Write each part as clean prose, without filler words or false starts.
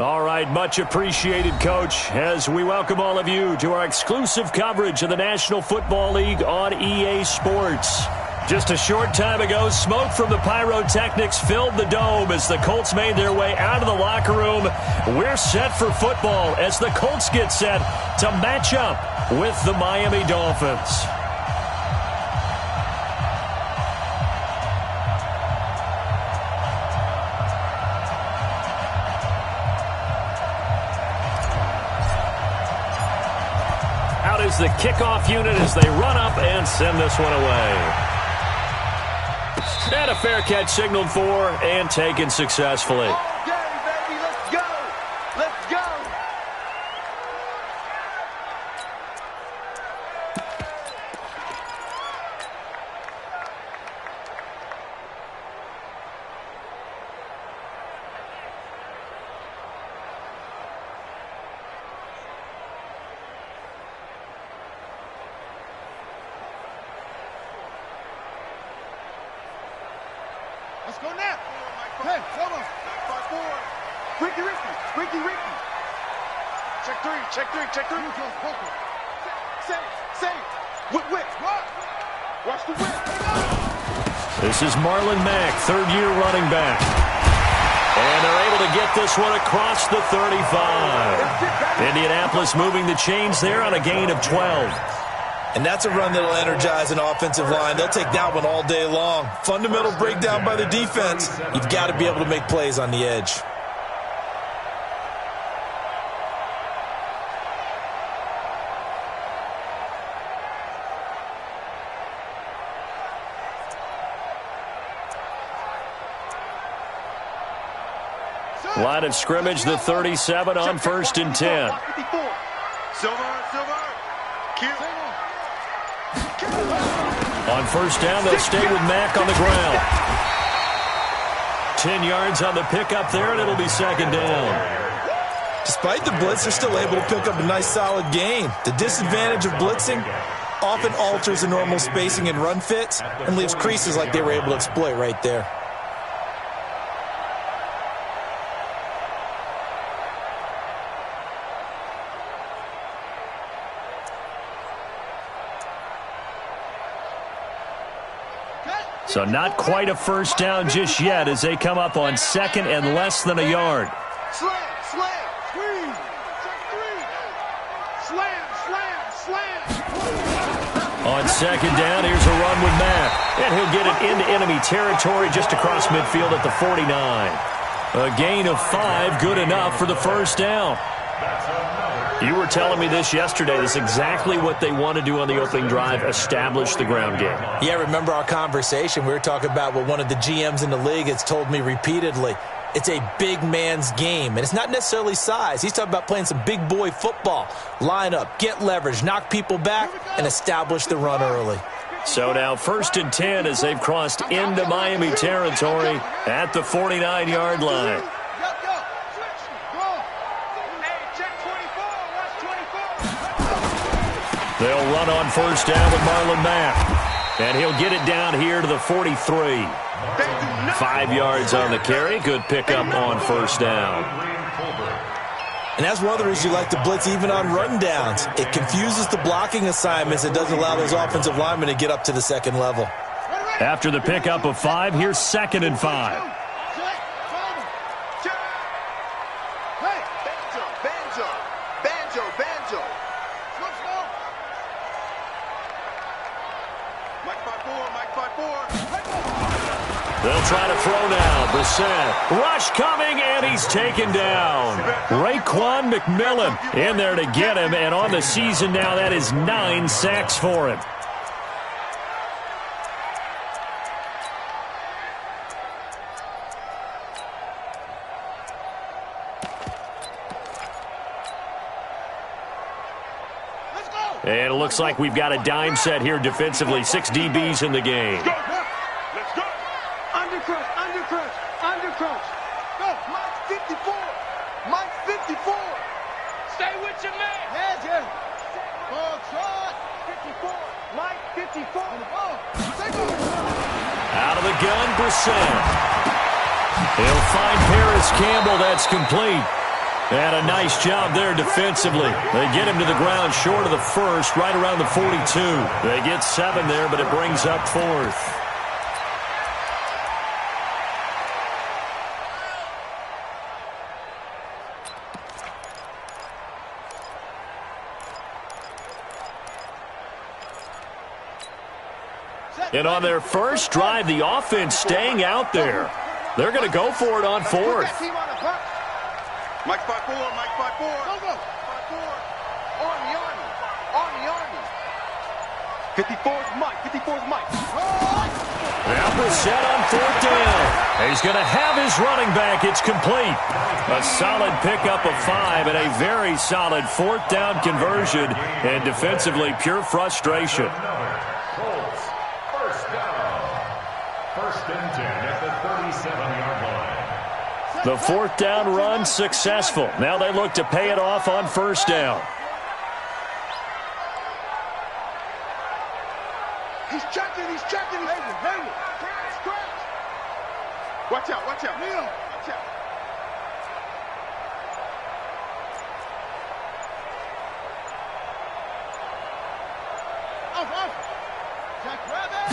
All right, much appreciated, Coach, as we welcome all of you to our exclusive coverage of the National Football League on EA Sports. Just a short time ago, smoke from the pyrotechnics filled the dome as the Colts made their way out of the locker room. We're set for football as the Colts get set to match up with the Miami Dolphins. Out is the kickoff unit as they run up and send this one away. And a fair catch signaled for and taken successfully. Okay, baby, let's go. Let's go. Let's go now. Hey, come on. 5-4. Ricky. Check three. Save. Whip. Watch the whip. This is Marlon Mack, third-year running back. And they're able to get this one across the 35. Indianapolis moving the chains there on a gain of 12. And that's a run that'll energize an offensive line. They'll take that one all day long. Fundamental breakdown by the defense. You've got to be able to make plays on the edge. Line of scrimmage, the 37 on 1st and 10. Silver. On first down, they'll stay with Mack on the ground. 10 yards on the pickup there, and it'll be second down. Despite the blitz, they're still able to pick up a nice, solid gain. The disadvantage of blitzing often alters the normal spacing and run fits and leaves creases like they were able to exploit right there. So not quite a first down just yet as they come up on second and less than a yard. Slam. Squeeze. Slam. On second down, here's a run with Mack. And he'll get it into enemy territory just across midfield at the 49. A gain of 5, good enough for the first down. You were telling me this yesterday. This is exactly what they want to do on the opening drive, establish the ground game. Yeah, remember our conversation? We were talking about what one of the GMs in the league has told me repeatedly. It's a big man's game, and it's not necessarily size. He's talking about playing some big boy football. Line up, get leverage, knock people back, and establish the run early. So now 1st and 10 as they've crossed into Miami territory at the 49-yard line. They'll run on first down with Marlon Mack. And he'll get it down here to the 43. 5 yards on the carry. Good pickup on first down. And that's one of the reasons you like to blitz even on run downs. It confuses the blocking assignments. It doesn't allow those offensive linemen to get up to the second level. After the pickup of 5, here's 2nd and 5. They'll try to throw now. Brissett. Rush coming, and he's taken down. Raekwon McMillan in there to get him, and on the season now, that is 9 sacks for him. And it looks like we've got a dime set here defensively. 6 DBs in the game. Let's go. Undercrunch. Go. Mike 54. Stay with your man. Yeah. Ball trot. 54. Mike 54. Out of the gun, Brissett. He'll find Paris Campbell. That's complete. And a nice job there defensively. They get him to the ground short of the first, right around the 42. They get 7 there, but it brings up 4th. And on their first drive, the offense staying out there. They're going to go for it on 4th. Mike 5-4, Mike 5-4. Go, go. 5-4. Army. 54's Mike, 54's Mike. Now Brissett on 4th down. He's going to have his running back. It's complete. A solid pickup of 5 and a very solid 4th down conversion. And defensively, pure frustration. The 4th down run successful. Now they look to pay it off on 1st down. He's checking. Hey. Scratch. Watch out. Neil. Watch out. Off. Jack Rabbit.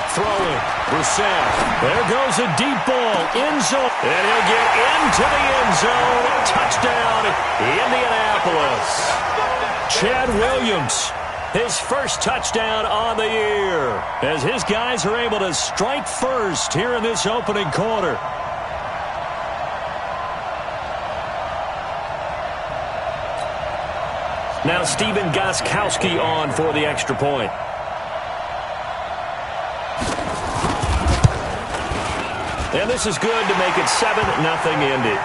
Throwing. Brissett. There goes a deep ball. End zone. And he'll get into the end zone. Touchdown, Indianapolis. Chad Williams, his first touchdown on the year, as his guys are able to strike first here in this opening quarter. Now Stephen Gostkowski on for the extra point. And this is good to make it 7-0 Indy.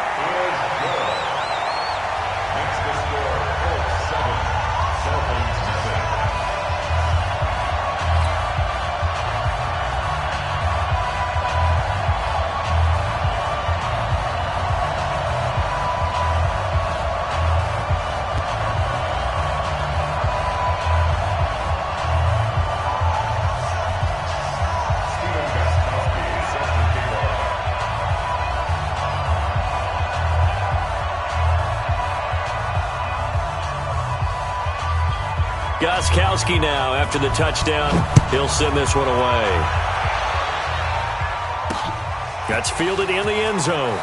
Gostkowski now, after the touchdown, he'll send this one away. That's fielded in the end zone.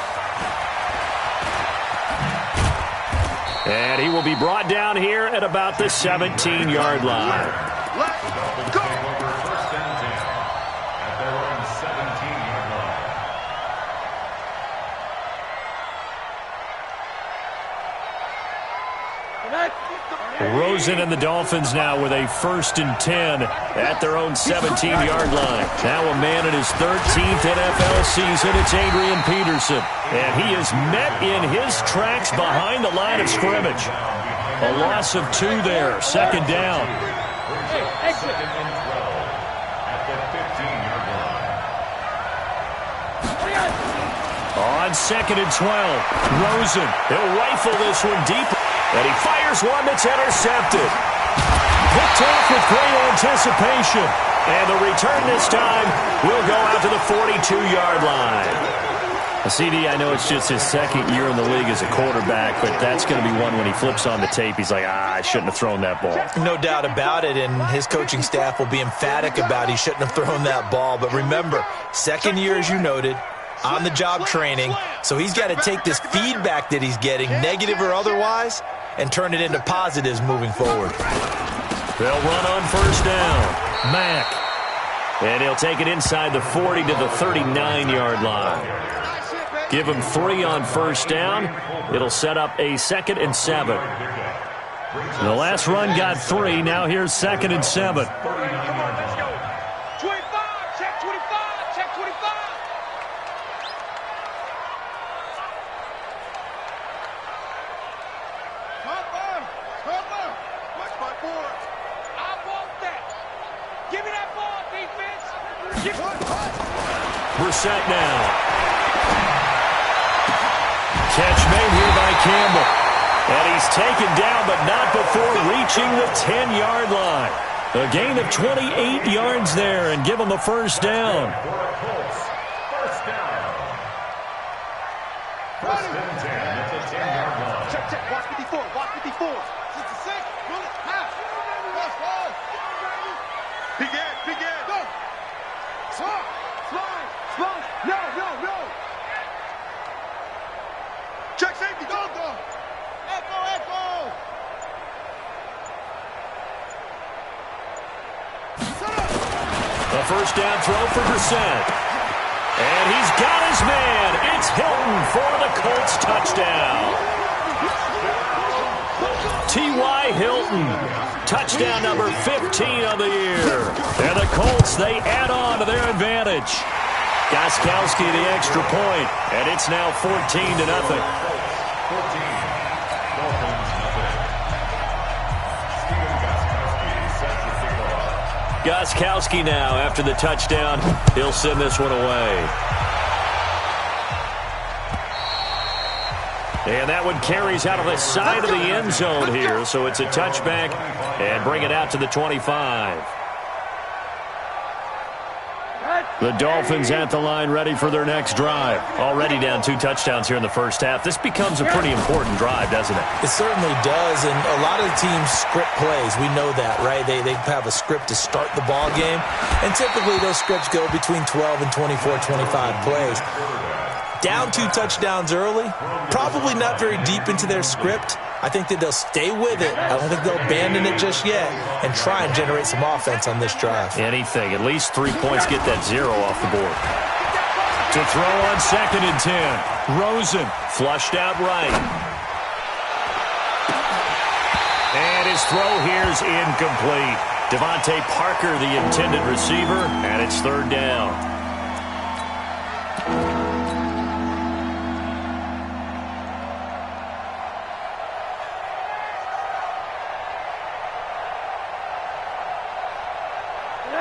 And he will be brought down here at about the 17-yard line. Let's go. Rosen and the Dolphins now with a 1st and 10 at their own 17-yard line. Now a man in his 13th NFL season. It's Adrian Peterson. And he is met in his tracks behind the line of scrimmage. A loss of 2 there. 2nd down. On 2nd and 12. Rosen. He'll rifle this one deep. And he fires one that's intercepted. Picked off with great anticipation. And the return this time will go out to the 42-yard line. CD, I know it's just his 2nd year in the league as a quarterback, but that's going to be one when he flips on the tape, he's like, I shouldn't have thrown that ball. No doubt about it, and his coaching staff will be emphatic about he shouldn't have thrown that ball. But remember, 2nd year, as you noted, on-the-job training, so he's got to take this feedback that he's getting, negative or otherwise, and turn it into positives moving forward. They'll run on 1st down. Mack. And he'll take it inside the 40 to the 39-yard line. Give him 3 on 1st down. It'll set up a 2nd and 7. The last run got 3. Now here's 2nd and 7. Brissett now. Catch made here by Campbell. And he's taken down, but not before reaching the 10-yard line. A gain of 28 yards there, and give him a 1st down. check. Watch 54. Watch 54. 66. Bullet. Half. Let's go. Begin. Go. Slide. No. Check safety. Go. Echo. A first down throw for Brissett. And he's got his man. It's Hilton for the Colts touchdown. T.Y. Hilton, touchdown number 15 of the year. And the Colts, they add on to their advantage. Gostkowski the extra point, and it's now 14-0. Gostkowski now, after the touchdown, he'll send this one away. And that one carries out of the side of the end zone here, so it's a touchback and bring it out to the 25. The Dolphins at the line ready for their next drive. Already down 2 touchdowns here in the first half. This becomes a pretty important drive, doesn't it? It certainly does, and a lot of the teams script plays. We know that, right? They have a script to start the ball game, and typically those scripts go between 12 and 24, 25 plays. Down 2 touchdowns early, probably not very deep into their script. I think that they'll stay with it. I don't think they'll abandon it just yet and try and generate some offense on this drive. Anything. At least 3 points, get that 0 off the board. To throw on 2nd and 10. Rosen flushed out right. And his throw here's incomplete. Devontae Parker, the intended receiver, and it's 3rd down.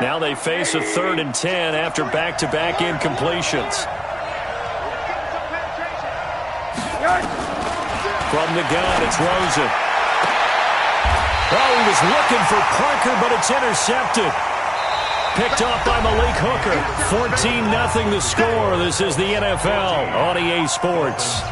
Now they face a 3rd and 10 after back-to-back incompletions. From the gun, it's Rosen. Oh, he was looking for Parker, but it's intercepted. Picked off by Malik Hooker. 14-0 the score. This is the NFL on EA Sports.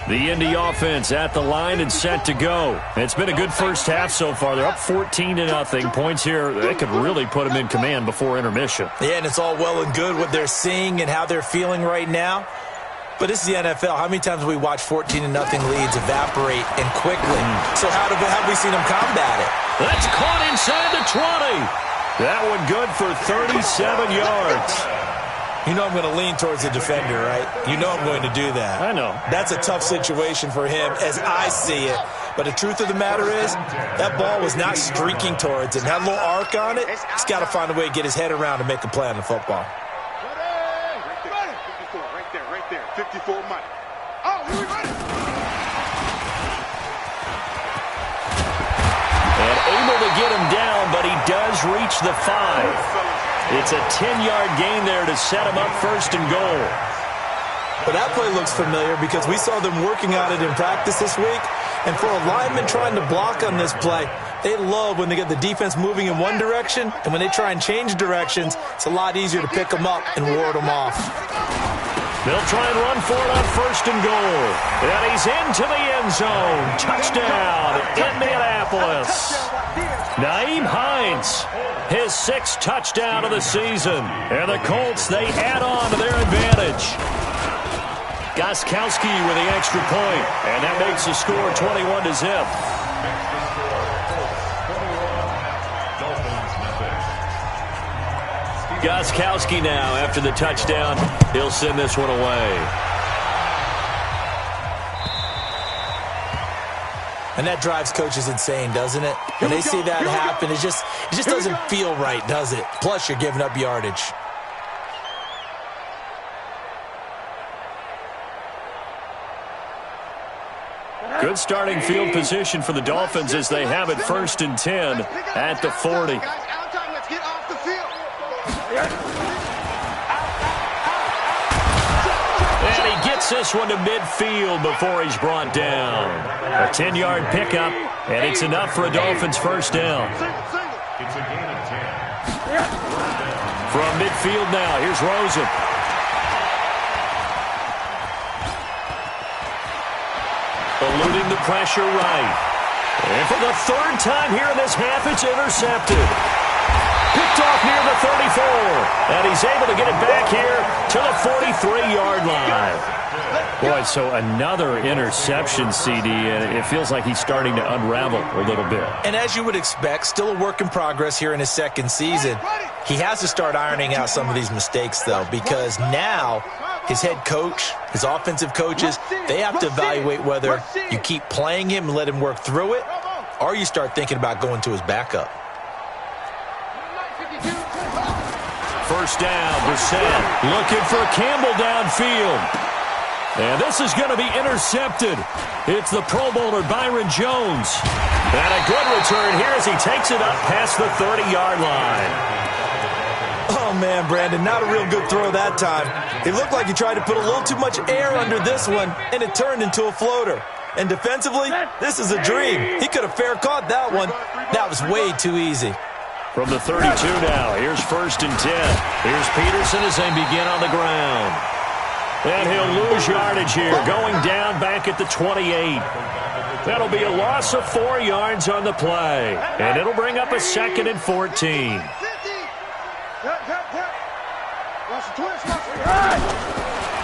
The Indy offense at the line and set to go. It's been a good first half so far. They're up 14-0. Points here, they could really put them in command before intermission. Yeah, and it's all well and good what they're seeing and how they're feeling right now. But this is the NFL. How many times have we watched 14-0 leads evaporate and quickly? So how have we seen them combat it? That's caught inside the 20. That one good for 37 yards. You know I'm going to lean towards the defender, right? You know I'm going to do that. I know. That's a tough situation for him as I see it. But the truth of the matter is, that ball was not streaking towards it. Had a little arc on it. He's got to find a way to get his head around and make a play on the football. Right there. 54 money. Oh, here we run it. And able to get him down, but he does reach the 5. It's a 10-yard gain there to set him up 1st and goal. But that play looks familiar because we saw them working on it in practice this week. And for a lineman trying to block on this play, they love when they get the defense moving in one direction. And when they try and change directions, it's a lot easier to pick them up and ward them off. They'll try and run for it on 1st and goal. And he's into the end zone. Touchdown, Indianapolis. Nyheim Hines, his 6th touchdown of the season. And the Colts, they add on to their advantage. Gostkowski with the extra point, and that makes the score 21-0. Gostkowski now, after the touchdown, he'll send this one away. And that drives coaches insane, doesn't it? When they see that happen, it just doesn't feel right, does it? Plus, you're giving up yardage. Good starting field position for the Dolphins as they have it 1st and 10 at the 40. Gets this one to midfield before he's brought down. A 10-yard pickup, and it's enough for a Dolphins first down. It's a gain of 10. From midfield now, here's Rosen. Eluding the pressure right. And for the third time here in this half, it's intercepted. Picked off near the 34. And he's able to get it back here to the 43-yard line. Boy, so another interception, CD, and it feels like he's starting to unravel a little bit. And as you would expect, still a work in progress here in his second season. He has to start ironing out some of these mistakes, though, because now his head coach, his offensive coaches, they have to evaluate whether you keep playing him and let him work through it, or you start thinking about going to his backup. First down, Brissett looking for Campbell downfield. And this is going to be intercepted. It's the Pro Bowler Byron Jones. And a good return here as he takes it up past the 30-yard line. Oh, man, Brandon, not a real good throw that time. It looked like he tried to put a little too much air under this one, and it turned into a floater. And defensively, this is a dream. He could have fair caught that one. That was way too easy. From the 32 now, here's 1st and 10. Here's Peterson as they begin on the ground. And he'll lose yardage here, going down back at the 28. That'll be a loss of 4 yards on the play. And it'll bring up a 2nd and 14.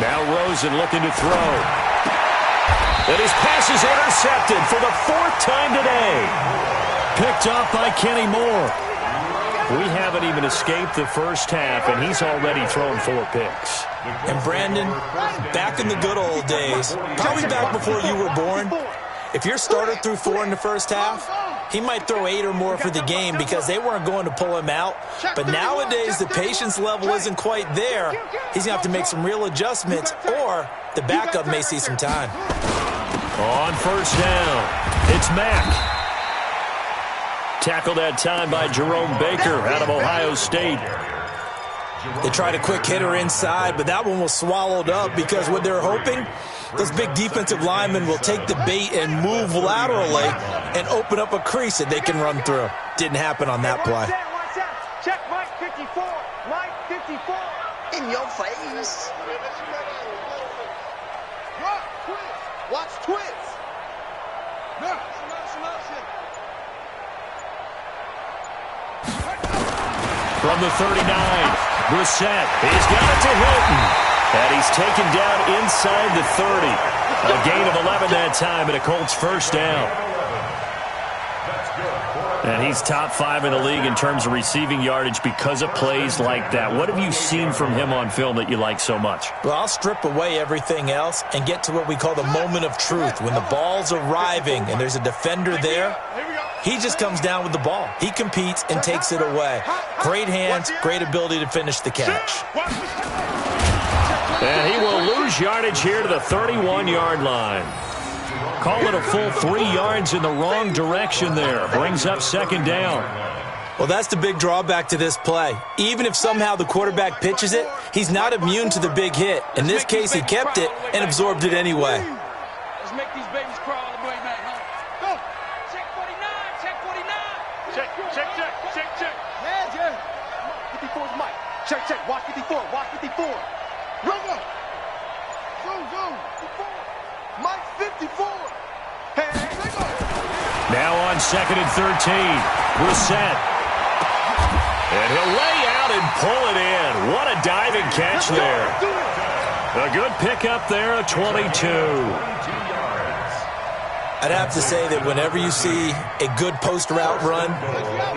Now Rosen looking to throw. And his pass is intercepted for the 4th time today. Picked up by Kenny Moore. We haven't even escaped the first half, and he's already thrown 4 picks. And Brandon, back in the good old days, probably back before you were born, if your starter threw 4 in the first half, he might throw 8 or more for the game because they weren't going to pull him out. But nowadays, the patience level isn't quite there. He's going to have to make some real adjustments, or the backup may see some time. On first down, it's Mack. Tackled that time by Jerome Baker out of Ohio State. They tried a quick hitter inside, but that one was swallowed up because what they're hoping, those big defensive linemen will take the bait and move laterally and open up a crease that they can run through. Didn't happen on that play. Check Mike 54. Mike 54. In your face. Watch twist. From the 39, Brissett, he's got it to Hilton. And he's taken down inside the 30. A gain of 11 that time, and a Colts first down. And he's top 5 in the league in terms of receiving yardage because of plays like that. What have you seen from him on film that you like so much? Well, I'll strip away everything else and get to what we call the moment of truth. When the ball's arriving and there's a defender there, he just comes down with the ball. He competes and takes it away. Great hands, great ability to finish the catch. And he will lose yardage here to the 31-yard line. Call it a full 3 yards in the wrong direction there. Brings up 2nd down. Well, that's the big drawback to this play. Even if somehow the quarterback pitches it, he's not immune to the big hit. In this case, he kept it and absorbed it anyway. Let's make these babies crawl all the way back, huh? Go. Check 49. Check 49. Check. Hands, yeah. 54 is Mike. Check. Watch 54. Watch 54. Run up. Zoom. 54. Mike 54. Now on 2nd and 13, Brissett. And he'll lay out and pull it in. What a diving catch there. A good pickup there, a 22. I'd have to say that whenever you see a good post route run,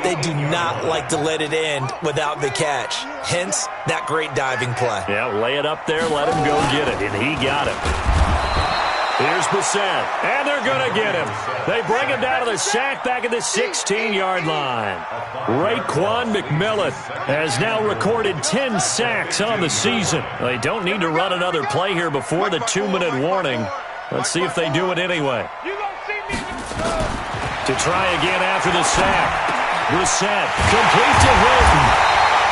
they do not like to let it end without the catch. Hence, that great diving play. Yeah, lay it up there, let him go get it, and he got it. Here's Brissett, and they're going to get him. They bring him down to the sack back at the 16-yard line. Raekwon McMillan has now recorded 10 sacks on the season. They don't need to run another play here before the 2-minute warning. Let's see if they do it anyway. To try again after the sack. Brissett, complete to Hilton.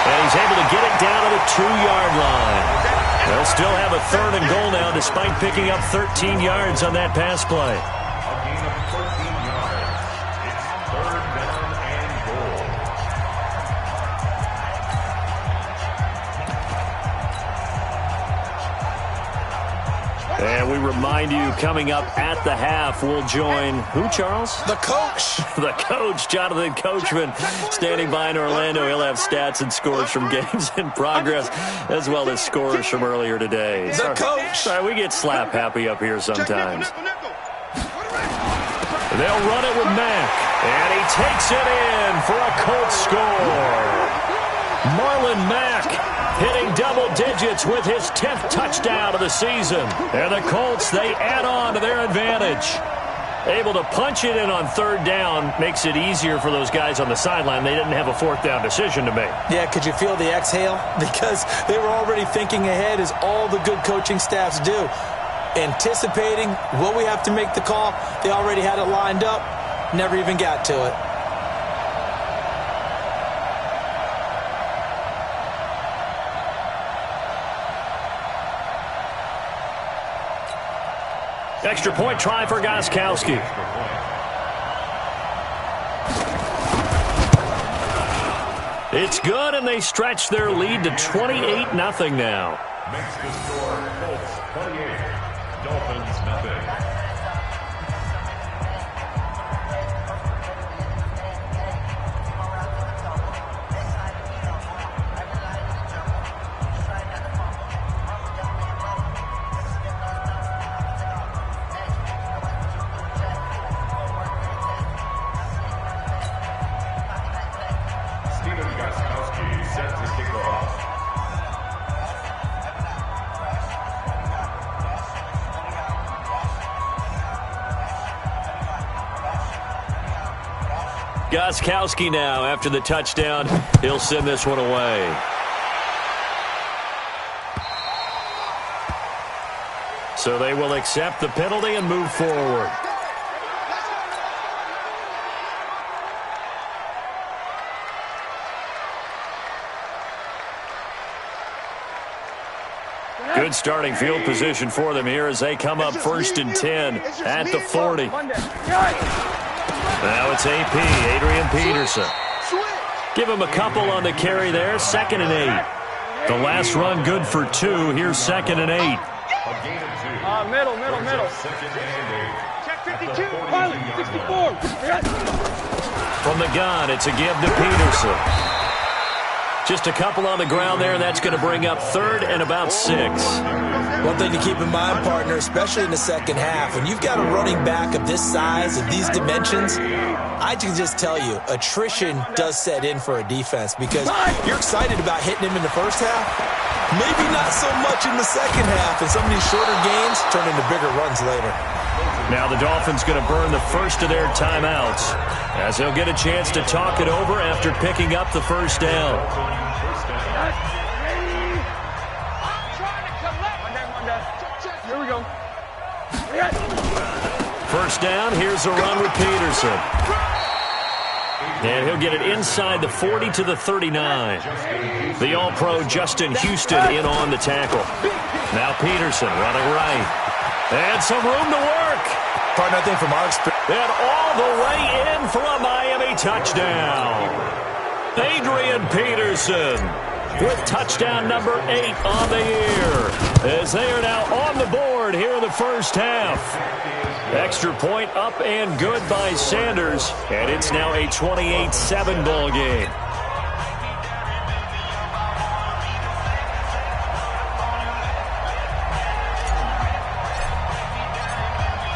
And he's able to get it down to the 2-yard line. They'll still have a 3rd and goal now despite picking up 13 yards on that pass play. A gain of 13 yards. It's 3rd down and goal. And we remind you, coming up at the half, we'll join who, Charles? The coach. The coach, Jonathan Coachman, standing by in Orlando. He'll have stats and scores from games in progress, as well as scores from earlier today. The coach. Sorry, we get slap happy up here sometimes. They'll run it with Mack, and he takes it in for a Colts score. Marlon Mack hitting double digits with his 10th touchdown of the season. And the Colts, they add on to their advantage. Able to punch it in on 3rd down makes it easier for those guys on the sideline. They didn't have a 4th down decision to make. Yeah, could you feel the exhale? Because they were already thinking ahead, as all the good coaching staffs do. Anticipating, will we have to make the call? They already had it lined up. Never even got to it. Extra point try for Gostkowski. It's good, and they stretch their lead to 28-0 now. Makes the score Colts 28, Dolphins nothing. Gostkowski now, after the touchdown, he'll send this one away. So they will accept the penalty and move forward. Good starting field position for them here as they come up 1st and 10 at the 40. Now it's AP, Adrian Peterson. Give him a couple on the carry there, 2nd and 8. The last run good for 2. Here's 2nd and 8. Middle. Check 52, pilot, 64. From the gun, it's a give to Peterson. Just a couple on the ground there, and that's going to bring up 3rd and about 6. One thing to keep in mind, partner, especially in the second half, when you've got a running back of this size, of these dimensions, I can just tell you, attrition does set in for a defense, because you're excited about hitting him in the first half. Maybe not so much in the second half, and some of these shorter gains turn into bigger runs later. Now the Dolphins going to burn the first of their timeouts, as they'll get a chance to talk it over after picking up the 1st down. Here we go. 1st down, here's a run with Peterson. And he'll get it inside the 40 to the 39. The All-Pro Justin Houston in on the tackle. Now Peterson running right. And some room to work. Partner, I think from our experience. And all the way in for a Miami touchdown. Adrian Peterson with touchdown number 8 on the year, as they are now on the board here in the first half. Extra point up and good by Sanders, and it's now a 28-7 ball game.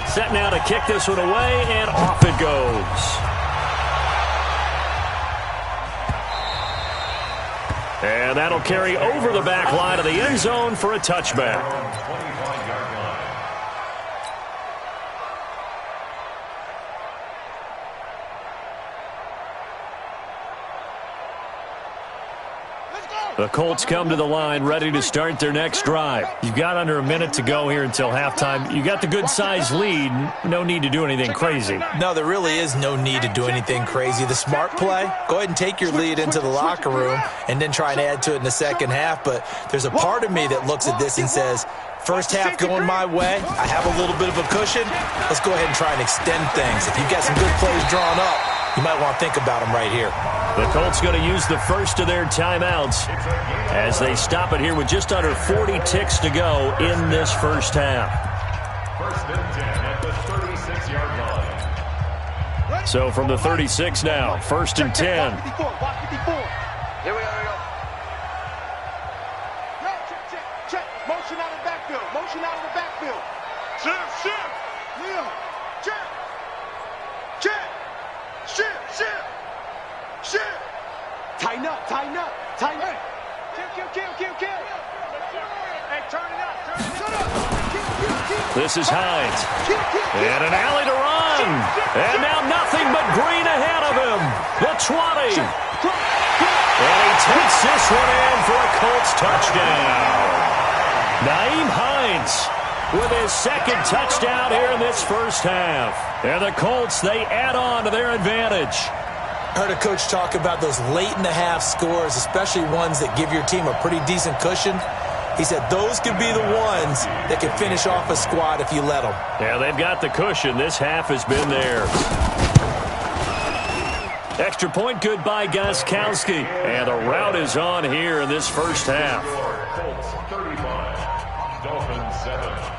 Set now to kick this one away, and off it goes. And that'll carry over the back line of the end zone for a touchback. Let's go. The Colts come to the line ready to start their next drive. You've got under a minute to go here until halftime. You got the good-sized lead. No need to do anything crazy. No, there really is no need to do anything crazy. The smart play, go ahead and take your lead into the locker room and then try and add to it in the second half. But there's a part of me that looks at this and says, first half going my way, I have a little bit of a cushion. Let's go ahead and try and extend things. If you've got some good plays drawn up, you might want to think about them right here. The Colts going to use the first of their timeouts as they stop it here with just under 40 ticks to go in this first half. First and 10 at the 36-yard line. So from the 36 now, first and 10. Here we go, here we go. Check. Motion out of the backfield. Motion out of the backfield. Shift. Yeah. Check. Shift. Tighten up. Kill. Hey, turn it up. Kill. This is Hines. And an alley to run. And now nothing but green ahead of him. The 20. And he takes this one in for a Colts touchdown. Nyheim Hines with his second touchdown here in this first half. And the Colts, they add on to their advantage. I heard a coach talk about those late-in-the-half scores, especially ones that give your team a pretty decent cushion. He said those could be the ones that can finish off a squad if you let them. Yeah, they've got the cushion. This half has been theirs. Extra point good by Gostkowski. And the route is on here in this first half. Colts 35, Dolphins 7.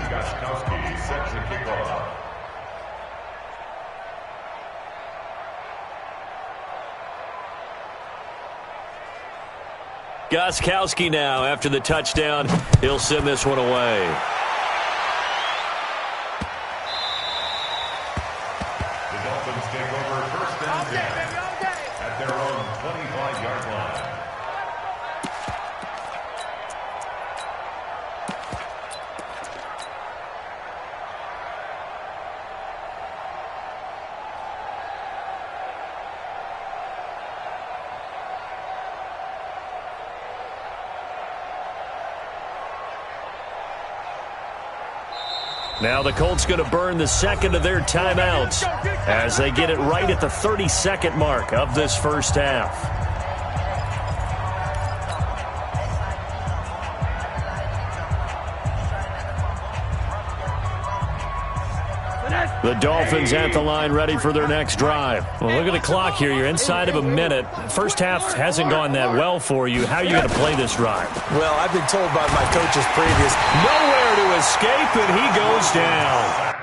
Gostkowski set to kick off. Gostkowski now, after the touchdown, he'll send this one away. The Dolphins take over first and 10 at their own 25-yard line. Now the Colts going to burn the second of their timeouts as they get it right at the 32nd mark of this first half. The Dolphins at the line ready for their next drive. Well, look at the clock here. You're inside of a minute. First half hasn't gone that well for you. How are you going to play this drive? Well, I've been told by my coaches previous, nowhere to escape, and he goes down.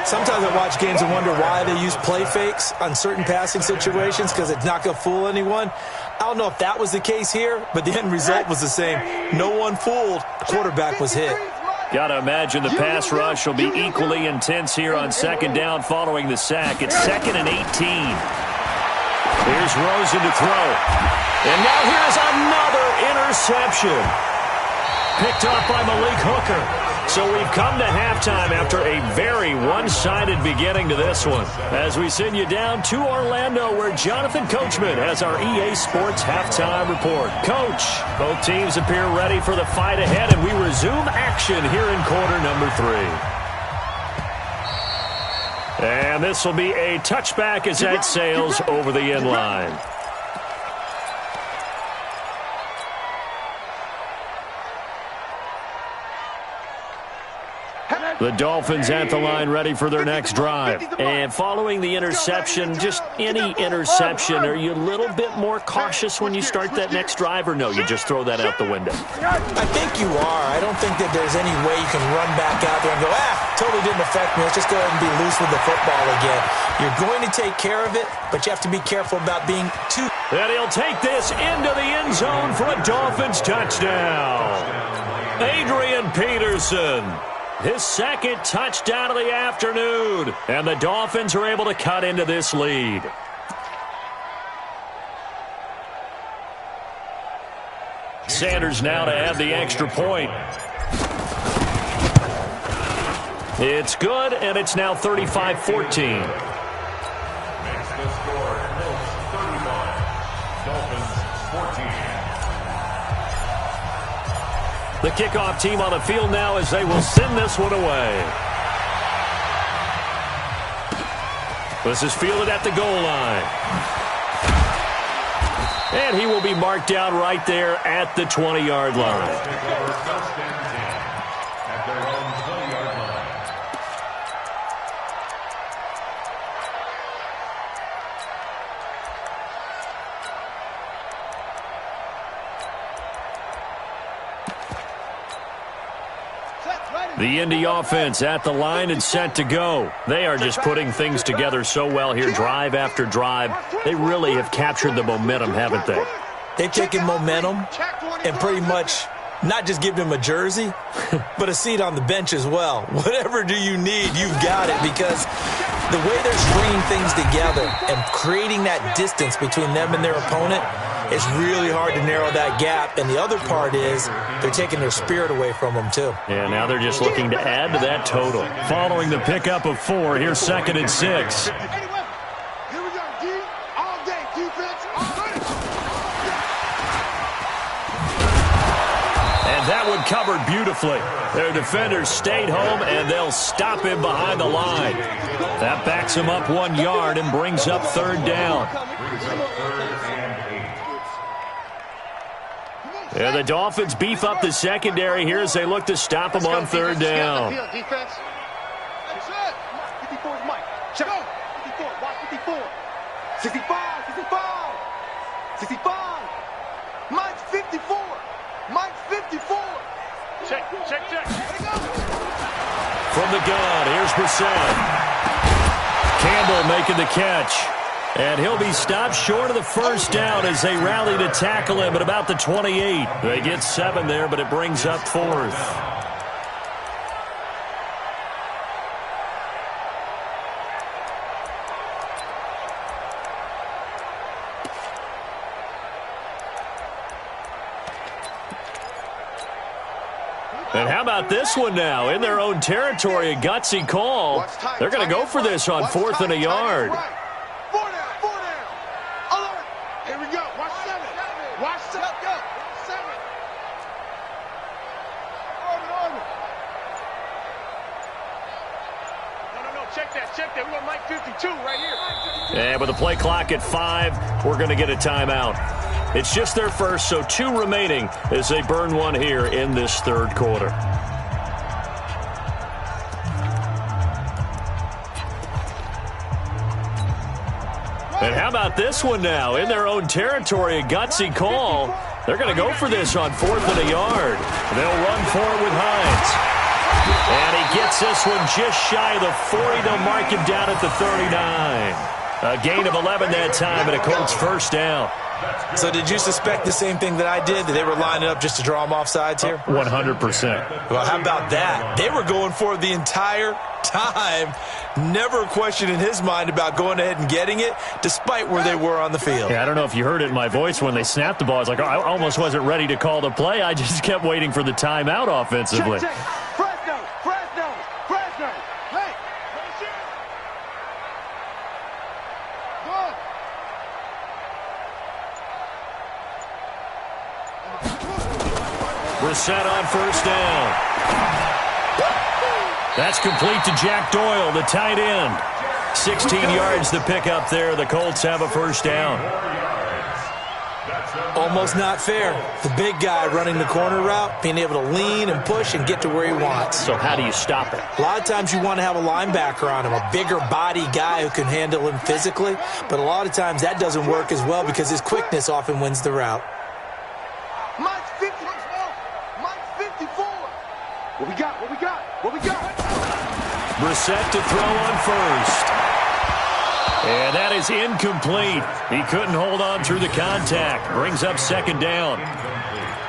Sometimes I watch games and wonder why they use play fakes on certain passing situations because it's not going to fool anyone. I don't know if that was the case here, but the end result was the same. No one fooled. The quarterback was hit. Got to imagine the pass rush will be equally intense here on second down following the sack. It's 2nd and 18. Here's Rosen to throw. And now here's another interception. Picked off by Malik Hooker. So we've come to halftime after a very one-sided beginning to this one. As we send you down to Orlando, where Jonathan Coachman has our EA Sports halftime report. Coach, both teams appear ready for the fight ahead, and we resume action here in quarter number 3. And this will be a touchback as that sails over the end line. The Dolphins at the line ready for their next drive. And following the interception, just any interception, are you a little bit more cautious when you start that next drive, or no, you just throw that out the window? I think you are. I don't think that there's any way you can run back out there and go, totally didn't affect me. Let's just go ahead and be loose with the football again. You're going to take care of it, but you have to be careful about being too... And he'll take this into the end zone for a Dolphins touchdown. Adrian Peterson, his second touchdown of the afternoon. And the Dolphins are able to cut into this lead. Sanders now to add the extra point. It's good, and it's now 35-14. The kickoff team on the field now as they will send this one away. This is fielded at the goal line. And he will be marked down right there at the 20-yard line. The Indy offense at the line and set to go. They are just putting things together so well here, drive after drive. They really have captured the momentum, haven't they? They've taken momentum and pretty much not just given him a jersey, but a seat on the bench as well. Whatever do you need, you've got it, because the way they're stringing things together and creating that distance between them and their opponent, it's really hard to narrow that gap. And the other part is they're taking their spirit away from them, too. Yeah, now they're just looking to add to that total. Following the pickup of 4, here's 2nd and 6. And that one covered beautifully. Their defenders stayed home, and they'll stop him behind the line. That backs him up 1 yard and brings up 3rd down. And the Dolphins beef up the secondary here as they look to stop him on 3rd down. Defense. That's it. 54 is Mike. Check. 54. Watch 54. 65. 65. 65. Mike's 54. Mike's 54. Check. From the gun, here's Brissett. Campbell making the catch. And he'll be stopped short of the 1st down as they rally to tackle him at about the 28. They get 7 there, but it brings up 4th. And how about this one now? In their own territory, a gutsy call. They're going to go for this on 4th and a yard. Check that. We got Mike 52 right here. And with the play clock at 5, we're going to get a timeout. It's just their first, so 2 remaining as they burn one here in this 3rd quarter. And how about this one now? In their own territory, a gutsy call. They're going to go for this on 4th and a yard. They'll run for it with Hines. And he gets this one just shy of the 40. They'll mark him down at the 39. A gain of 11 that time and a Colts 1st down. So did you suspect the same thing that I did, that they were lining up just to draw them off sides here? 100%. Well, how about that? They were going for it the entire time. Never a question in his mind about going ahead and getting it, despite where they were on the field. Yeah, I don't know if you heard it in my voice when they snapped the ball. I was like, I almost wasn't ready to call the play. I just kept waiting for the timeout offensively. Check. Fresno. Hey. Brissett on 1st down. That's complete to Jack Doyle, the tight end. 16 yards the pickup there. The Colts have a 1st down. Almost not fair. The big guy running the corner route, being able to lean and push and get to where he wants. So how do you stop it? A lot of times you want to have a linebacker on him, a bigger body guy who can handle him physically, but a lot of times that doesn't work as well because his quickness often wins the route. Mike's 50. Mike's 54. What we got? What we got? What we got? Brissett to throw on first. And that is incomplete. He couldn't hold on through the contact. Brings up second down.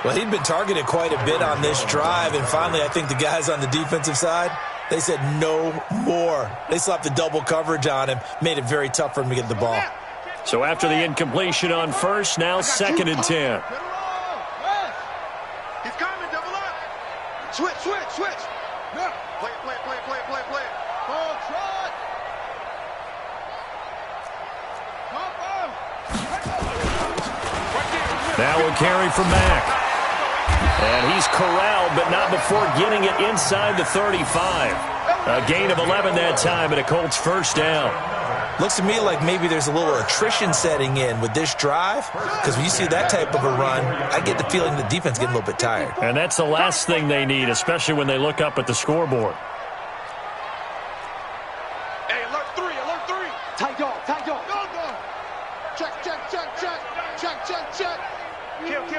Well, he'd been targeted quite a bit on this drive, and finally I think the guys on the defensive side, they said no more. They slapped the double coverage on him, made it very tough for him to get the ball. So after the incompletion on first, now 2nd and 10. He's coming, double up. Switch. Play. Ball trot. Now a carry from Mack. And he's corralled, but not before getting it inside the 35. A gain of 11 that time, and a Colts first down. Looks to me like maybe there's a little attrition setting in with this drive, because when you see that type of a run, I get the feeling the defense getting a little bit tired. And that's the last thing they need, especially when they look up at the scoreboard. Hey, alert three. Tight dog. Go. Check.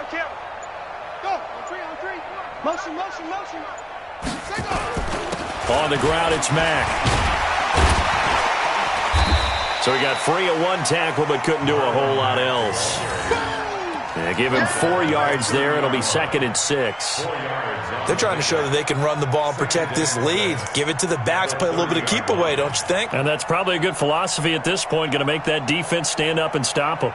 Kill. Go. On three. Motion. On the ground, it's Mack. So he got free of one tackle, but couldn't do a whole lot else. Yeah, give him 4 yards there. It'll be 2nd and 6. They're trying to show that they can run the ball and protect this lead. Give it to the backs, play a little bit of keep away, don't you think? And that's probably a good philosophy at this point, going to make that defense stand up and stop them.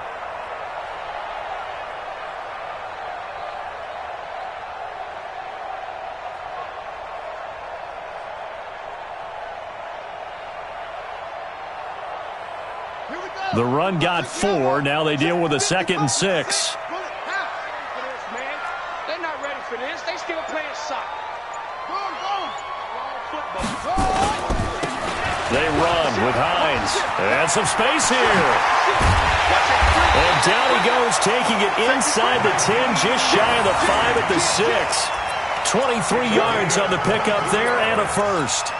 The run got 4. Now they deal with a 2nd and 6. They're not ready for this. They still playing soccer. They run with Hines. And some space here. And down he goes, taking it inside the 10, just shy of the 5 at the 6. 23 yards on the pickup there and a first.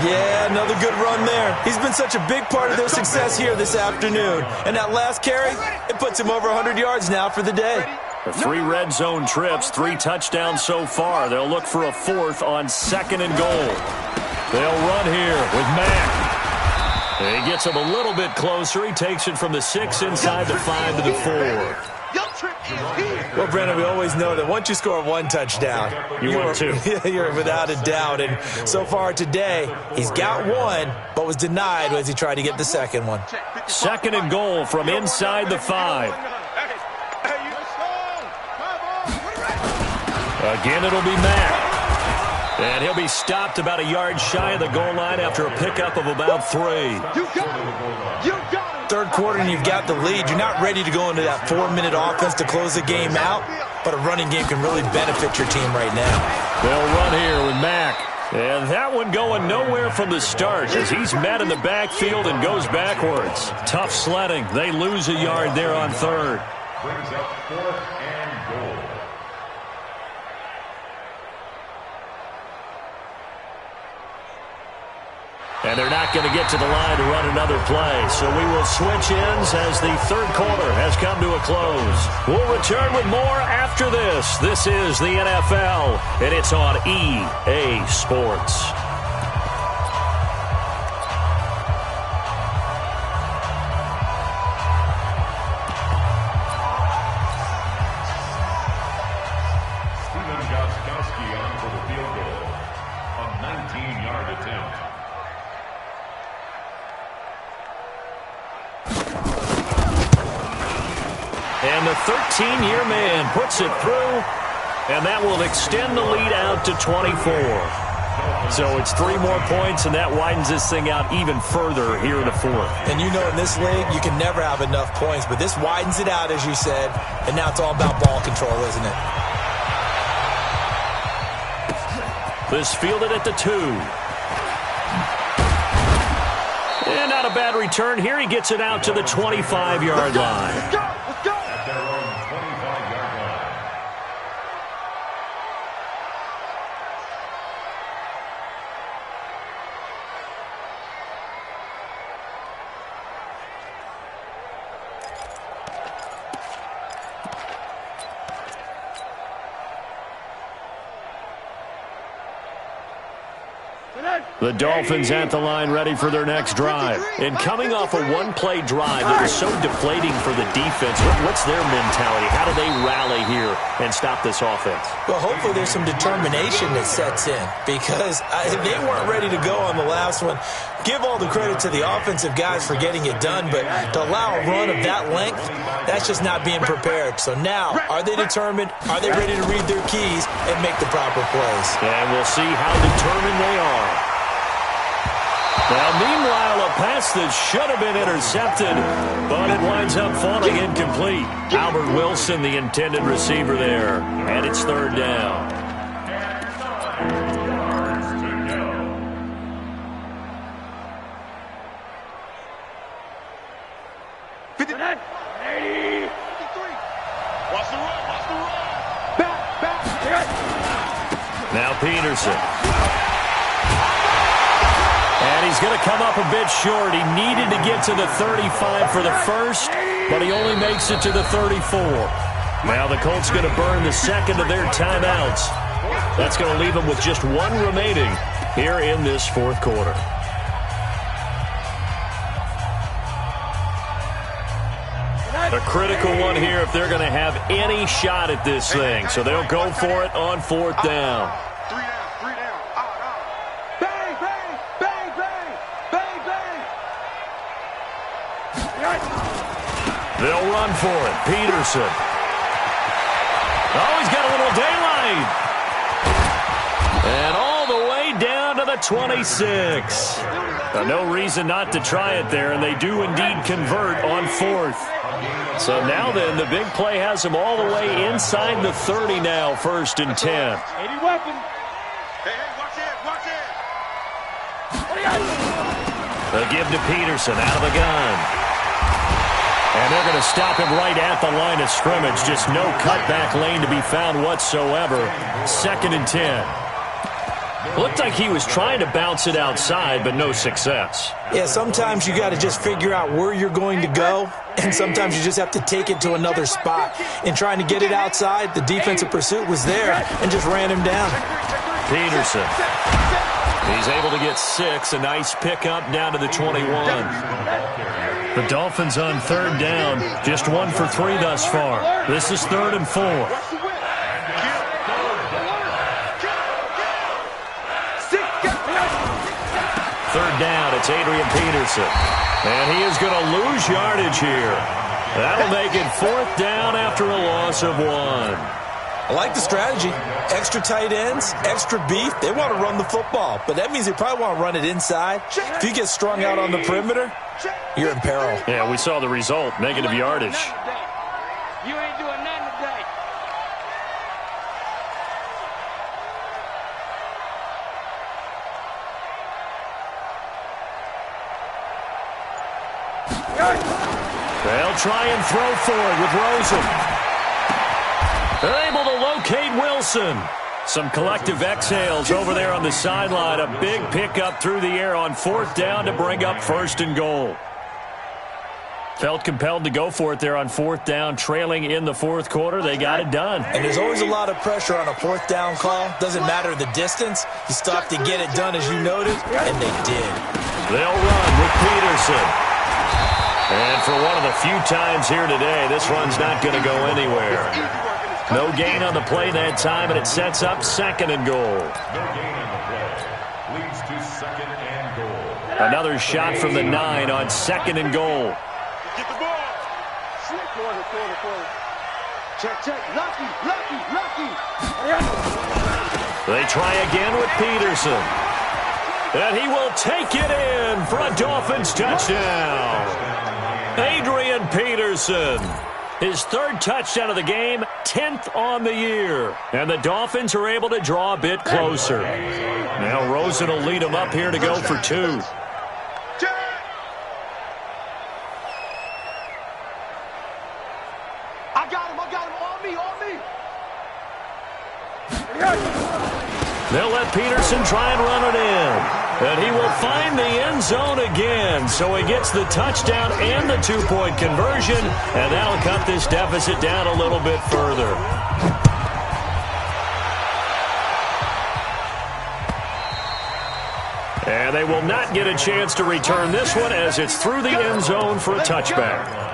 Yeah, another good run there. He's been such a big part of their success here this afternoon. And that last carry, it puts him over 100 yards now for the day. 3 red zone trips, 3 touchdowns so far. They'll look for a 4th on 2nd and goal. They'll run here with Mack. He gets him a little bit closer. He takes it from the 6 inside the 5 to the 4. Well, Brandon, we always know that once you score 1 touchdown, you're without a doubt. And so far today, he's got 1, but was denied as he tried to get the 2nd one. 2nd and goal from inside the 5. Again, it'll be Mack. And he'll be stopped about a yard shy of the goal line after a pickup of about 3. Third quarter and you've got the lead. You're not ready to go into that 4-minute offense to close the game out, but a running game can really benefit your team right now. They'll run here with Mack. And that one going nowhere from the start as he's met in the backfield and goes backwards. Tough sledding. They lose a yard there on 3rd. Brings up 4th and goal. And they're not going to get to the line to run another play. So we will switch ends as the 3rd quarter has come to a close. We'll return with more after this. This is the NFL, and it's on EA Sports. On for the field goal. A 19-yard attempt. And the 13-year man puts it through, and that will extend the lead out to 24. So it's 3 more points, and that widens this thing out even further here in the 4th. And you know in this league, you can never have enough points, but this widens it out, as you said, and now it's all about ball control, isn't it? This fielded at the 2. And not a bad return here. He gets it out to the 25-yard line. Let's go. The Dolphins at the line ready for their next drive. And coming off a one-play drive that was so deflating for the defense, what's their mentality? How do they rally here and stop this offense? Well, hopefully there's some determination that sets in because they weren't ready to go on the last one. Give all the credit to the offensive guys for getting it done, but to allow a run of that length, that's just not being prepared. So now, are they determined? Are they ready to read their keys and make the proper plays? And we'll see how determined they are. Now, meanwhile, a pass that should have been intercepted, but it winds up falling incomplete. Albert Wilson, the intended receiver there, and it's third down. Now Peterson. And he's going to come up a bit short. He needed to get to the 35 for the first, but he only makes it to the 34. Now the Colts going to burn the second of their timeouts. That's going to leave them with just one remaining here in this fourth quarter. A critical one here if they're going to have any shot at this thing. So they'll go for it on fourth down. They'll run for it. Peterson. Oh, he's got a little daylight. And all the way down to the 26. Now, no reason not to try it there, and they do indeed convert on fourth. So now then, the big play has them all the way inside the 30 now, first and 10. 80 weapon. Hey, watch it. They'll give to Peterson out of the gun. And they're going to stop him right at the line of scrimmage. Just no cutback lane to be found whatsoever. Second and 10. Looked like he was trying to bounce it outside, but no success. Yeah, sometimes you got to just figure out where you're going to go, and sometimes you just have to take it to another spot. In trying to get it outside, the defensive pursuit was there and just ran him down. Peterson. He's able to get 6. A nice pickup down to the 21. The Dolphins on third down. Just 1 for 3 thus far. This is 3rd and 4. Third down, it's Adrian Peterson. And he is going to lose yardage here. That'll make it 4th down after a loss of 1. I like the strategy. Extra tight ends, extra beef. They want to run the football, but that means they probably want to run it inside. If you get strung out on the perimeter, you're in peril. Yeah, we saw the result, negative yardage. You ain't doing nothing today. They'll try and throw for it with Rosen. They're able to locate Wilson. Some collective exhales over there on the sideline. A big pickup through the air on 4th down to bring up 1st and goal. Felt compelled to go for it there on 4th down, trailing in the 4th quarter. They got it done. And there's always a lot of pressure on a 4th down call. Doesn't matter the distance. You stop to get it done, as you noted, and they did. They'll run with Peterson. And for one of the few times here today, this run's not going to go anywhere. No gain on the play that time, and it sets up 2nd and goal. No gain on the play. Leads to 2nd and goal. Another shot from the 9 on 2nd and goal. Get the ball. Corner. Check. Lucky. They try again with Peterson. And he will take it in for a Dolphins touchdown. Adrian Peterson. His 3rd touchdown of the game, 10th on the year. And the Dolphins are able to draw a bit closer. Now Rosen will lead them up here to go for 2. I got him. On me. They'll let Peterson try and run it in. And he will find the end zone again. So he gets the touchdown and the 2-point conversion. And that'll cut this deficit down a little bit further. And they will not get a chance to return this one as it's through the end zone for a touchback.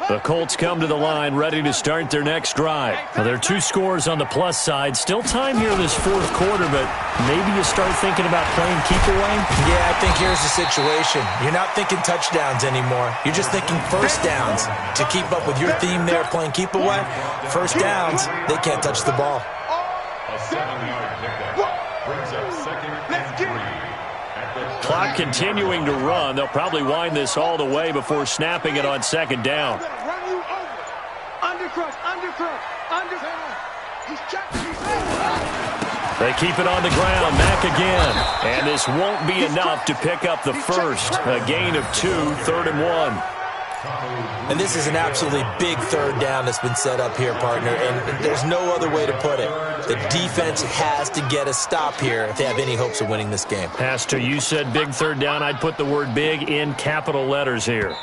The Colts come to the line ready to start their next drive. Now, there are 2 scores on the plus side. Still time here in this fourth quarter, but maybe you start thinking about playing keep away? Yeah, I think here's the situation. You're not thinking touchdowns anymore. You're just thinking first downs. To keep up with your theme there, playing keep away, first downs, they can't touch the ball. A 7-yard pickup brings up 2nd and 3. Clock continuing to run. They'll probably wind this all the way before snapping it on 2nd down. They keep it on the ground. Mack again. And this won't be enough to pick up the first. A gain of 2, 3rd and 1. And this is an absolutely big 3rd down that's been set up here, partner, and there's no other way to put it. The defense has to get a stop here if they have any hopes of winning this game. Pastor, you said big 3rd down. I'd put the word big in capital letters here.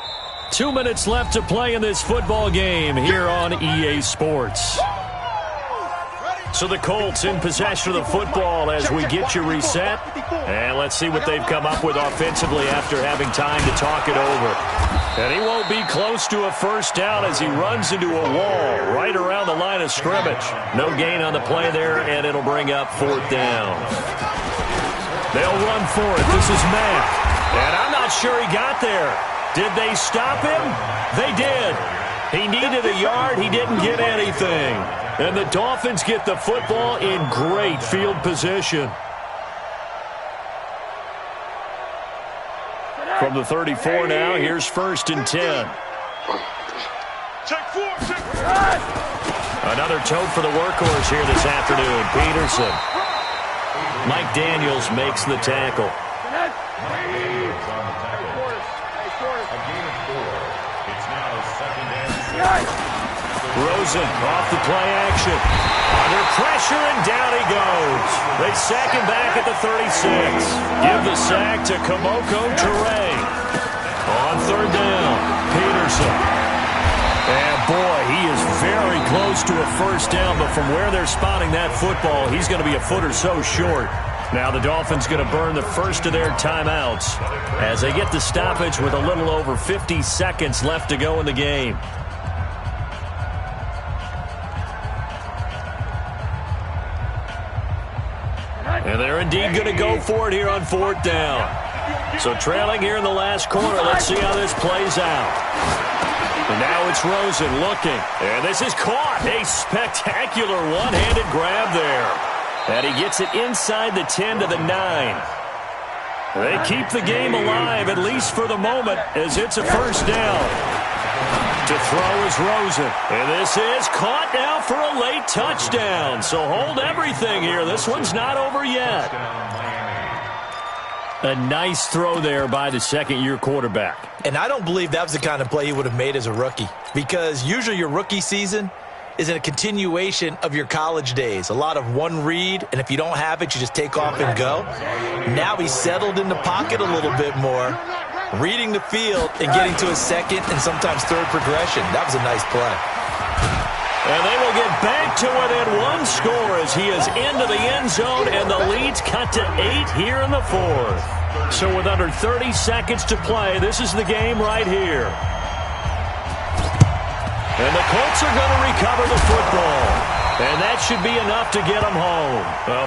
2 minutes left to play in this football game here on EA Sports. So the Colts in possession of the football as we get you reset. And let's see what they've come up with offensively after having time to talk it over. And he won't be close to a first down as he runs into a wall right around the line of scrimmage. No gain on the play there, and it'll bring up 4th down. They'll run for it. This is Mack. And I'm not sure he got there. Did they stop him? They did. He needed a yard. He didn't get anything. And the Dolphins get the football in great field position. From the 34 now, here's 1st and 10. Another tote for the workhorse here this afternoon, Peterson. Mike Daniels makes the tackle. Rosen off the play action. Under pressure, and down he goes. They sack him back at the 36. Give the sack to Kamoko Toure. On 3rd down, Peterson. And boy, he is very close to a first down, but from where they're spotting that football, he's going to be a foot or so short. Now the Dolphins going to burn the first of their timeouts as they get the stoppage with a little over 50 seconds left to go in the game. And they're indeed going to go for it here on 4th down. So trailing here in the last quarter, let's see how this plays out. And now it's Rosen looking. And this is caught. A spectacular one-handed grab there. And he gets it inside the 10 to the 9. They keep the game alive, at least for the moment, as it's a first down. To throw is Rosen. And this is caught now for a late touchdown. So hold everything here. This one's not over yet. A nice throw there by the 2nd-year quarterback. And I don't believe that was the kind of play he would have made as a rookie, because usually your rookie season is a continuation of your college days. A lot of one read, and if you don't have it, you just take off and go. Now he's settled in the pocket a little bit more, reading the field and getting to a 2nd and sometimes 3rd progression. That was a nice play. And they will get back to within 1 score as he is into the end zone, and the lead's cut to 8 here in the 4th. So with under 30 seconds to play, this is the game right here. And the Colts are going to recover the football. And that should be enough to get them home.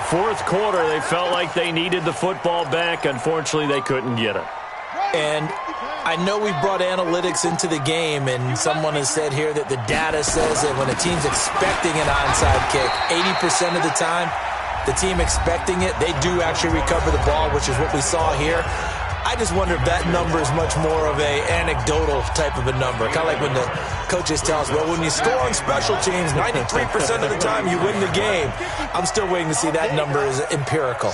4th quarter, they felt like they needed the football back. Unfortunately, they couldn't get it. And I know we've brought analytics into the game, and someone has said here that the data says that when a team's expecting an onside kick, 80% of the time, the team expecting it, they do actually recover the ball, which is what we saw here. I just wonder if that number is much more of a anecdotal type of a number. Kind of like when the coaches tell us, well, when you score on special teams, 93% of the time you win the game. I'm still waiting to see that number is empirical.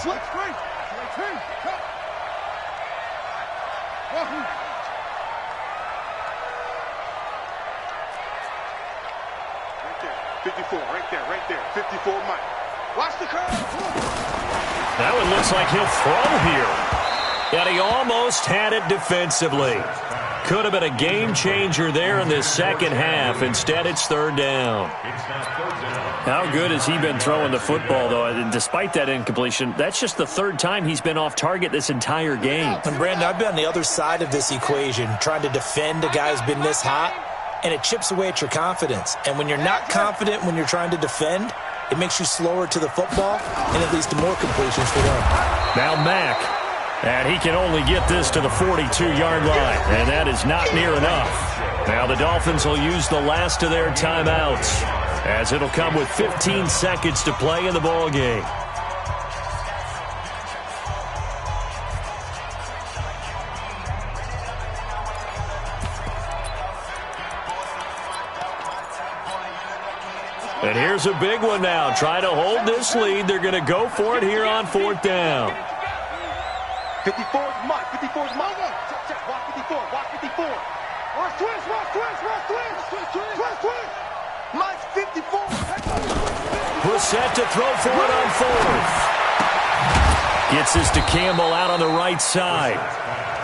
Right there. 54 Mike. Watch the curve. That one looks like he'll throw here. And he almost had it defensively. could have been a game changer there in this second half. Instead, it's third down. How good has he been throwing the football, though? And despite that incompletion, that's just the third time he's been off target this entire game. And, Brandon, I've been on the other side of this equation, trying to defend a guy who's been this hot, and it chips away at your confidence. And when you're not confident when you're trying to defend, it makes you slower to the football, and it leads to more completions for them. Now Mack, and he can only get this to the 42-yard line, and that is not near enough. Now the Dolphins will use the last of their timeouts, as it'll come with 15 seconds to play in the ball game. And here's a big one now. Try to hold this lead. They're going to go for it here on fourth down. 54 is Mike. 54 is Mike. Check, check. Watch 54. Watch 54. Rush twist. Rush twist. Rush twist. Twist, twist. Mike's 54. Brissett to throw for it on fourth. Gets this to Campbell out on the right side.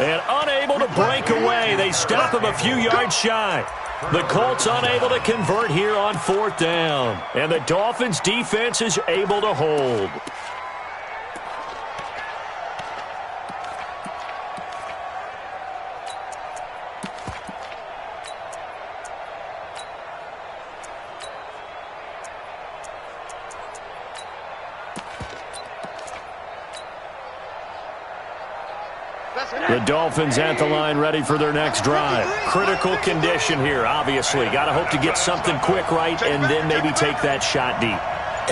And unable to break away. They stop him a few yards shy. The Colts unable to convert here on fourth down. And the Dolphins defense is able to hold. The Dolphins at the line ready for their next drive. Critical condition here, obviously. Got to hope to get something quick right and then maybe take that shot deep.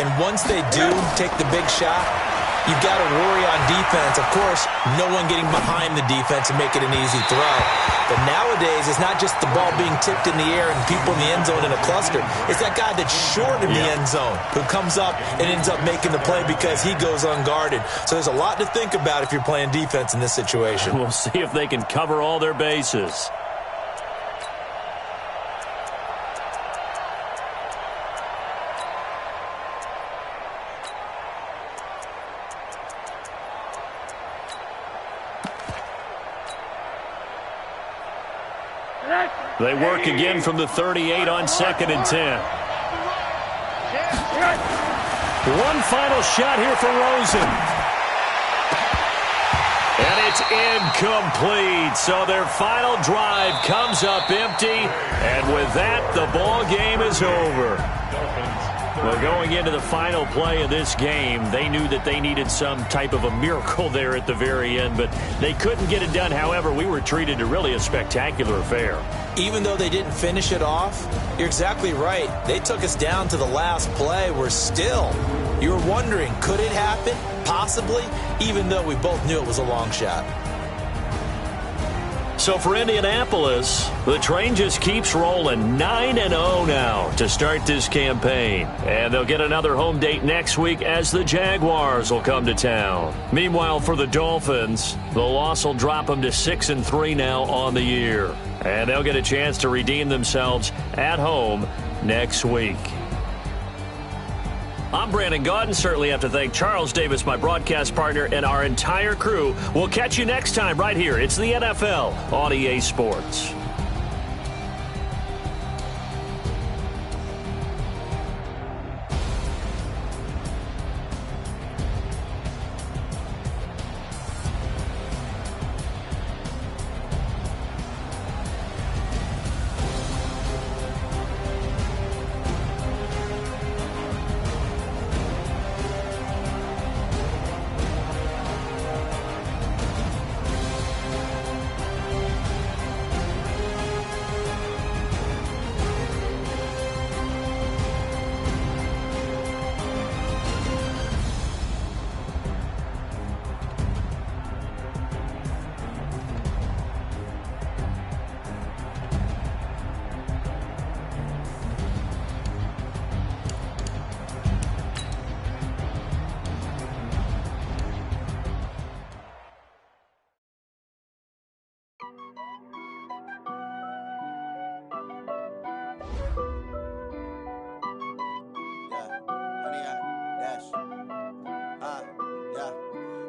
And once they do take the big shot, you've got to worry on defense. Of course, no one getting behind the defense and make it an easy throw. But nowadays, it's not just the ball being tipped in the air and people in the end zone in a cluster. It's that guy that's short in the end zone who comes up and ends up making the play because he goes unguarded. So there's a lot to think about if you're playing defense in this situation. We'll see if they can cover all their bases. They work again from the 38 on 2nd and 10. One final shot here for Rosen. And it's incomplete. So their final drive comes up empty. And with that, the ball game is over. Well, going into the final play of this game, they knew that they needed some type of a miracle there at the very end, but they couldn't get it done. However, we were treated to really a spectacular affair. Even though they didn't finish it off, you're exactly right. They took us down to the last play. We're still, you were wondering, could it happen? Possibly, even though we both knew it was a long shot. So for Indianapolis, the train just keeps rolling 9-0 now to start this campaign. And they'll get another home date next week as the Jaguars will come to town. Meanwhile, for the Dolphins, the loss will drop them to 6-3 now on the year. And they'll get a chance to redeem themselves at home next week. I'm Brandon Gaudin. Certainly have to thank Charles Davis, my broadcast partner, and our entire crew. We'll catch you next time right here. It's the NFL on EA Sports.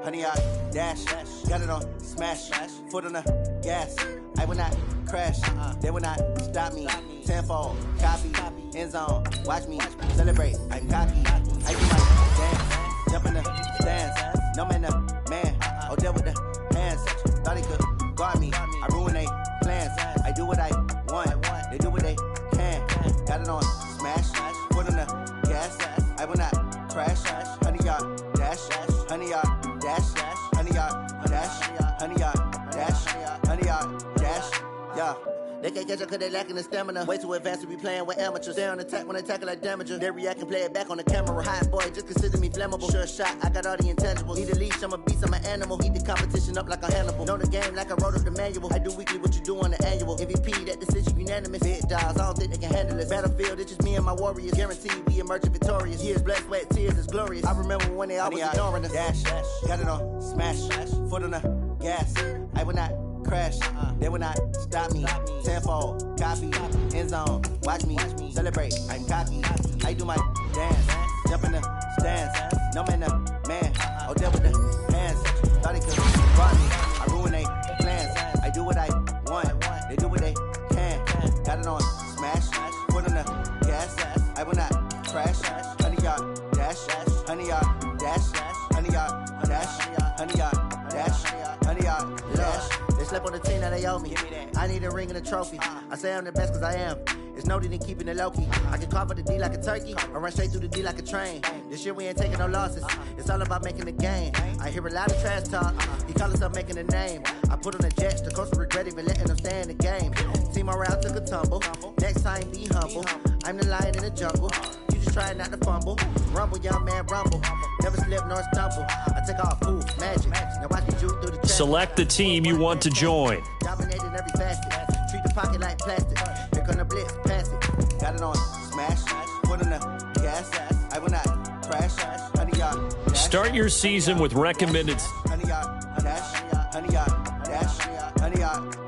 Honey, I dash, got it on, smash, foot on the gas. I will not crash. They will not stop me. Tenfold, copy, end zone. Watch me celebrate. I'm cocky. I do my dance. Jump in the stands. No man, man. Oh, deal with the hands. Thought he could guard me. I ruin they plans. I do what I want. They do what they can. Got it on smash. Put on the gas. I will not crash. 100-yard dash. 100-yard dash. 100-yard dash. 100-yard dash. 100-yard dash. Yeah. They can't catch up cause they lacking the stamina. Way too advanced to be playing with amateurs. Stay on attack when they tackle like damager. They react and play it back on the camera. Hot boy, just consider me flammable. Sure shot, I got all the intangibles. Need a leash, I'm a beast, I'm an animal. Heat the competition up like a Hannibal. Know the game like I wrote up the manual. I do weekly what you do on the annual. MVP, that decision unanimous. Big dogs, I don't think they can handle it. Battlefield, it's just me and my warriors. Guaranteed we emerging victorious. Years, blood, sweat, tears, is glorious. I remember when they always ignoring us. Dash, got it on smash. Foot on the gas. I will not crash. They will not stop me. Tenfold, copy, end zone. Watch me celebrate. I'm cocky. I do my dance. Jump in the stands. No man, man. Oh, deal with the hands. Thought he could guard me. I ruin they plans. I do what I want. They do what they can. Got it on smash. Put on the gas. I will not crash. 100-yard dash. 100-yard dash. 100-yard dash. 100-yard dash. 100-yard dash. They slept on the team that they owe me. I need a ring and a trophy. I say I'm the best cause I am. It's noted in keeping it low-key. I can carve up the D like a turkey or run straight through the D like a train. This year we ain't taking no losses. It's all about making the game. I hear a lot of trash talk. He call himself making a name. I put on the Jets. The coach regret even letting them stay in the game. Team morale took a tumble. Next time be humble. I'm the lion in the jungle. You just try not to fumble. Rumble, young man, rumble. Never slip nor stumble. I take off poof, magic. Now watch me juke through the traffic. Select the team you want to join. Dominating every facet. Treat the pocket like plastic. Here come the blitz, pass it. Got it on smash. Put on the gas. I will not crash. 100-yard dash. Start your season with recommended 100-yard dash. 100-yard dash. 100-yard